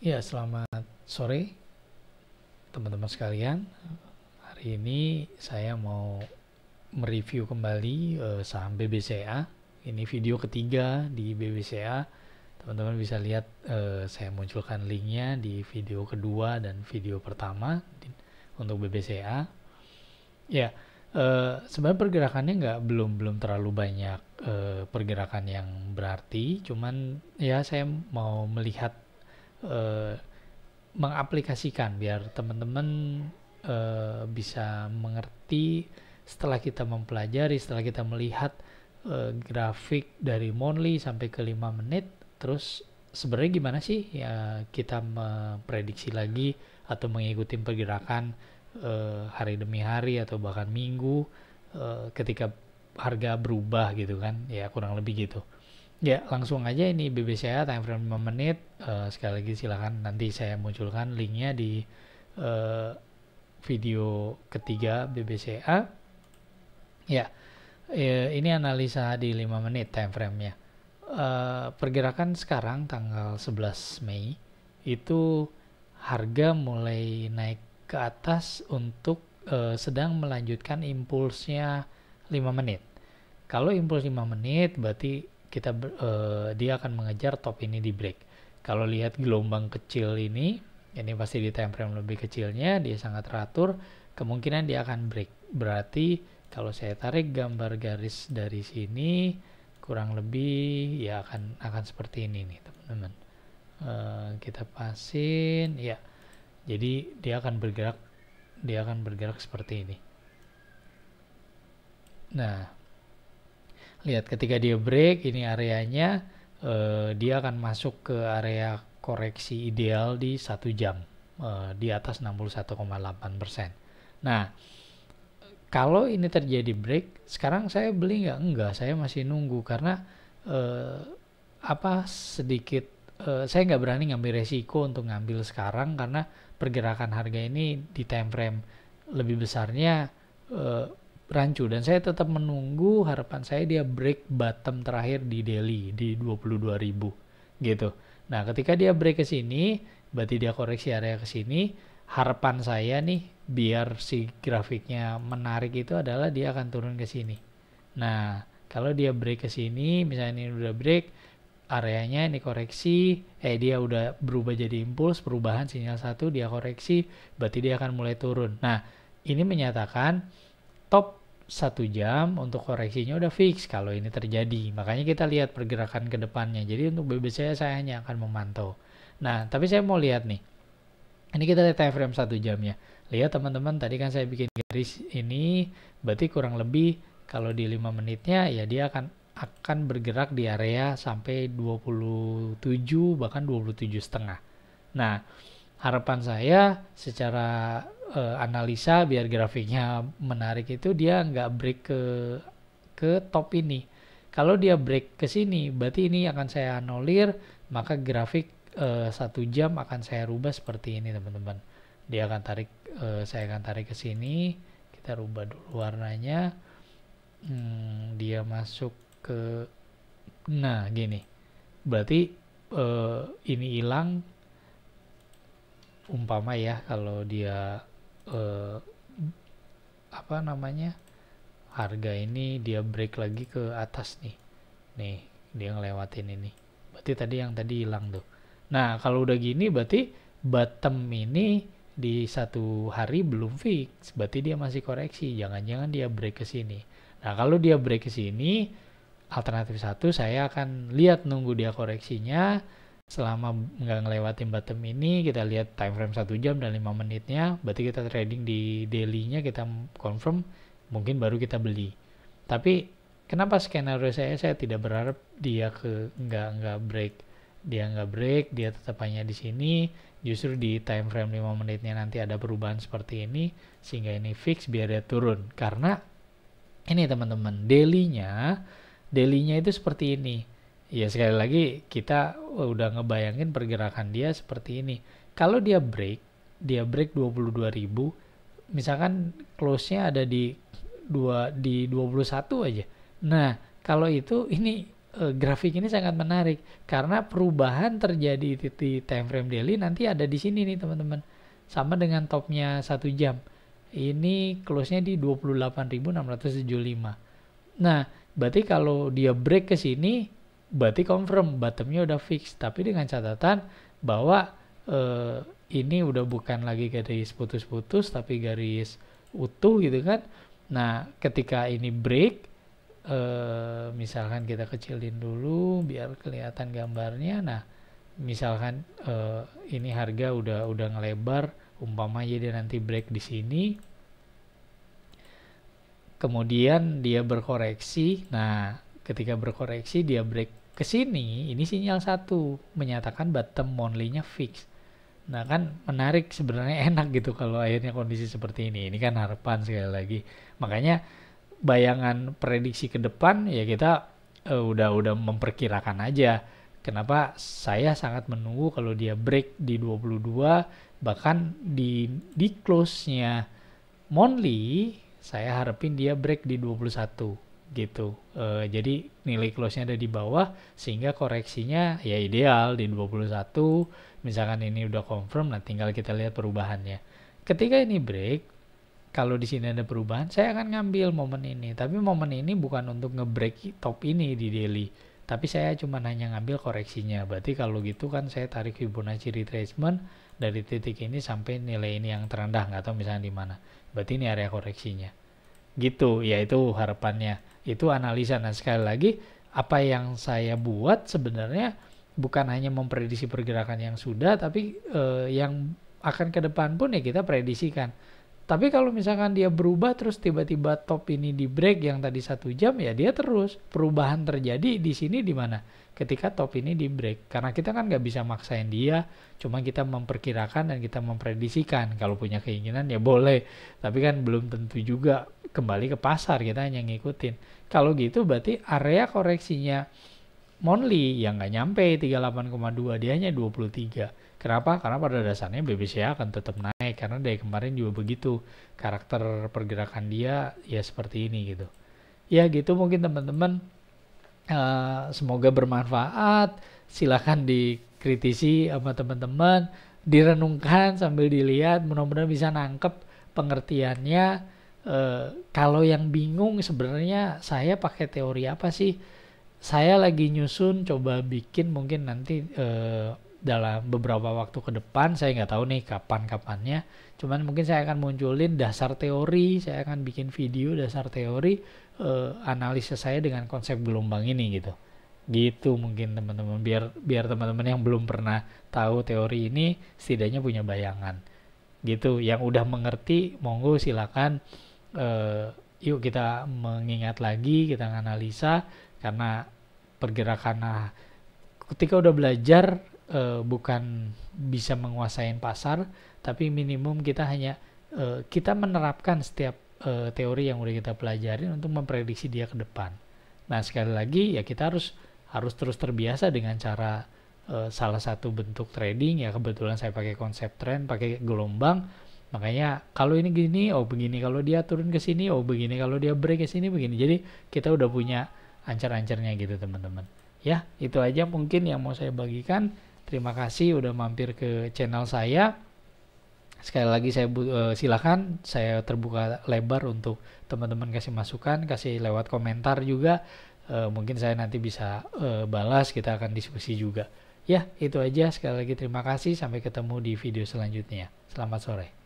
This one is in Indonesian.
Ya, selamat sore teman-teman sekalian. Hari ini saya mau mereview kembali saham BBCA. Ini video ketiga di BBCA. Teman-teman bisa lihat saya munculkan linknya di video kedua dan video pertama untuk BBCA. Ya, sebenarnya pergerakannya belum terlalu banyak pergerakan yang berarti. Cuman ya saya mau melihat mengaplikasikan biar teman-teman bisa mengerti setelah kita mempelajari, setelah kita melihat grafik dari monthly sampai ke 5 menit, terus sebenarnya gimana sih ya kita memprediksi lagi atau mengikuti pergerakan hari demi hari atau bahkan minggu ketika harga berubah gitu kan, ya kurang lebih gitu. Ya, langsung aja ini BBCA time frame 5 menit. Sekali lagi silakan nanti saya munculkan linknya di video ketiga BBCA. Ya, ini analisa di 5 menit time frame-nya. Pergerakan sekarang tanggal 11 Mei itu harga mulai naik ke atas untuk sedang melanjutkan impulsnya 5 menit. Kalau impuls 5 menit berarti dia akan mengejar top ini di break. Kalau lihat gelombang kecil ini pasti di time frame lebih kecilnya, dia sangat teratur, kemungkinan dia akan break. Berarti kalau saya tarik gambar garis dari sini kurang lebih ya akan seperti ini nih teman-teman. Kita pasin ya. Jadi dia akan bergerak seperti ini. Nah, lihat ketika dia break ini areanya, dia akan masuk ke area koreksi ideal di 1 jam di atas 61,8%. Nah, kalau ini terjadi break, sekarang saya beli enggak, saya masih nunggu karena saya nggak berani ngambil resiko untuk ngambil sekarang karena pergerakan harga ini di time frame lebih besarnya rancu, dan saya tetap menunggu, harapan saya dia break bottom terakhir di daily di 22.000 gitu. Nah, ketika dia break ke sini, berarti dia koreksi area ke sini. Harapan saya nih biar si grafiknya menarik itu adalah dia akan turun ke sini. Nah, kalau dia break ke sini, misalnya ini udah break, areanya ini koreksi, dia udah berubah jadi impuls, perubahan sinyal 1, dia koreksi, berarti dia akan mulai turun. Nah, ini menyatakan top 1 jam untuk koreksinya udah fix kalau ini terjadi. Makanya kita lihat pergerakan ke depannya. Jadi untuk BBCA saya hanya akan memantau. Nah, tapi saya mau lihat nih. Ini kita lihat time frame 1 jamnya. Lihat teman-teman, tadi kan saya bikin garis ini, berarti kurang lebih kalau di 5 menitnya ya dia akan bergerak di area sampai 27 bahkan 27,5. Nah, harapan saya secara analisa biar grafiknya menarik itu dia nggak break ke top ini. Kalau dia break ke sini, berarti ini akan saya anulir, maka grafik 1 jam akan saya rubah seperti ini teman-teman. Saya akan tarik ke sini, kita rubah dulu warnanya. Dia masuk ke, nah gini, berarti ini hilang. Umpama ya kalau dia harga ini dia break lagi ke atas nih dia ngelewatin ini, berarti yang tadi hilang tuh. Nah, kalau udah gini berarti bottom ini di 1 hari belum fix, berarti dia masih koreksi, jangan-jangan dia break ke sini. Nah, kalau dia break ke sini, alternatif 1 saya akan lihat nunggu dia koreksinya. Selama nggak ngelewatin bottom ini, kita lihat time frame 1 jam dan 5 menitnya, berarti kita trading di daily-nya, kita confirm, mungkin baru kita beli. Tapi kenapa skenario saya tidak berharap dia nggak break. Dia nggak break, dia tetap hanya di sini. Justru di time frame 5 menitnya nanti ada perubahan seperti ini, sehingga ini fix biar dia turun. Karena ini teman-teman, daily-nya itu seperti ini. Ya sekali lagi kita udah ngebayangin pergerakan dia seperti ini. Kalau dia break 22.000, misalkan close-nya ada di 21 aja. Nah, kalau itu ini grafik ini sangat menarik karena perubahan terjadi di time frame daily nanti ada di sini nih teman-teman. Sama dengan topnya 1 jam. Ini close-nya di 28.675. Nah, berarti kalau dia break ke sini berarti confirm bottomnya udah fix, tapi dengan catatan bahwa ini udah bukan lagi garis putus-putus tapi garis utuh gitu kan. Nah, ketika ini break, misalkan kita kecilin dulu biar kelihatan gambarnya. Nah, misalkan ini harga udah ngelebar, umpamanya dia nanti break di sini, kemudian dia berkoreksi. Nah, ketika berkoreksi dia break ke sini, ini sinyal 1 menyatakan bottom monthly-nya fix. Nah, kan menarik sebenarnya, enak gitu kalau akhirnya kondisi seperti ini. Ini kan harapan sekali lagi. Makanya bayangan prediksi ke depan ya kita udah memperkirakan aja. Kenapa saya sangat menunggu kalau dia break di 22, bahkan di close-nya monthly saya harapin dia break di 21 gitu. Jadi nilai close-nya ada di bawah sehingga koreksinya ya ideal di 21. Misalkan ini udah confirm, nah tinggal kita lihat perubahannya. Ketika ini break, kalau di sini ada perubahan, saya akan ngambil momen ini. Tapi momen ini bukan untuk nge-break top ini di daily, tapi saya cuma hanya ngambil koreksinya. Berarti kalau gitu kan saya tarik Fibonacci retracement dari titik ini sampai nilai ini yang terendah, nggak tahu misalnya di mana. Berarti ini area koreksinya. Gitu, ya itu harapannya. Itu analisa. Nah, sekali lagi apa yang saya buat sebenarnya bukan hanya memprediksi pergerakan yang sudah, tapi yang akan ke depan pun ya kita prediksikan. Tapi kalau misalkan dia berubah terus tiba-tiba top ini di break yang tadi 1 jam, ya dia terus perubahan terjadi di sini di mana? Ketika top ini di break. Karena kita kan nggak bisa maksain dia, cuma kita memperkirakan dan kita memprediksikan. Kalau punya keinginan ya boleh, tapi kan belum tentu juga. Kembali ke pasar, kita hanya ngikutin. Kalau gitu berarti area koreksinya monthly yang nggak nyampe 38,2, dia hanya 23. Kenapa? Karena pada dasarnya BBCA akan tetap naik karena dari kemarin juga begitu, karakter pergerakan dia ya seperti ini gitu. Ya gitu mungkin teman-teman, semoga bermanfaat. Silakan dikritisi sama teman-teman, direnungkan sambil dilihat, mudah-mudahan bisa nangkep pengertiannya. Kalau yang bingung sebenarnya saya pakai teori apa sih? Saya lagi nyusun, coba bikin mungkin nanti dalam beberapa waktu ke depan. Saya nggak tahu nih kapan-kapannya, cuman mungkin saya akan munculin dasar teori, saya akan bikin video dasar teori analisa saya dengan konsep gelombang ini gitu mungkin teman-teman, biar teman-teman yang belum pernah tahu teori ini setidaknya punya bayangan gitu. Yang udah mengerti monggo silakan, yuk kita mengingat lagi, kita analisa. Karena pergerakan ketika udah belajar bukan bisa menguasai pasar, tapi minimum kita hanya kita menerapkan setiap teori yang udah kita pelajarin untuk memprediksi dia ke depan. Nah sekali lagi ya kita harus terus terbiasa dengan cara salah satu bentuk trading ya, kebetulan saya pakai konsep trend, pakai gelombang. Makanya kalau ini gini, oh begini, kalau dia turun ke sini, oh begini, kalau dia break ke sini begini. Jadi kita udah punya ancar-ancarnya gitu teman-teman. Ya itu aja mungkin yang mau saya bagikan. Terima kasih udah mampir ke channel saya. Sekali lagi saya silakan, saya terbuka lebar untuk teman-teman kasih masukan, kasih lewat komentar juga. Mungkin saya nanti bisa balas, kita akan diskusi juga. Ya itu aja, sekali lagi terima kasih, sampai ketemu di video selanjutnya. Selamat sore.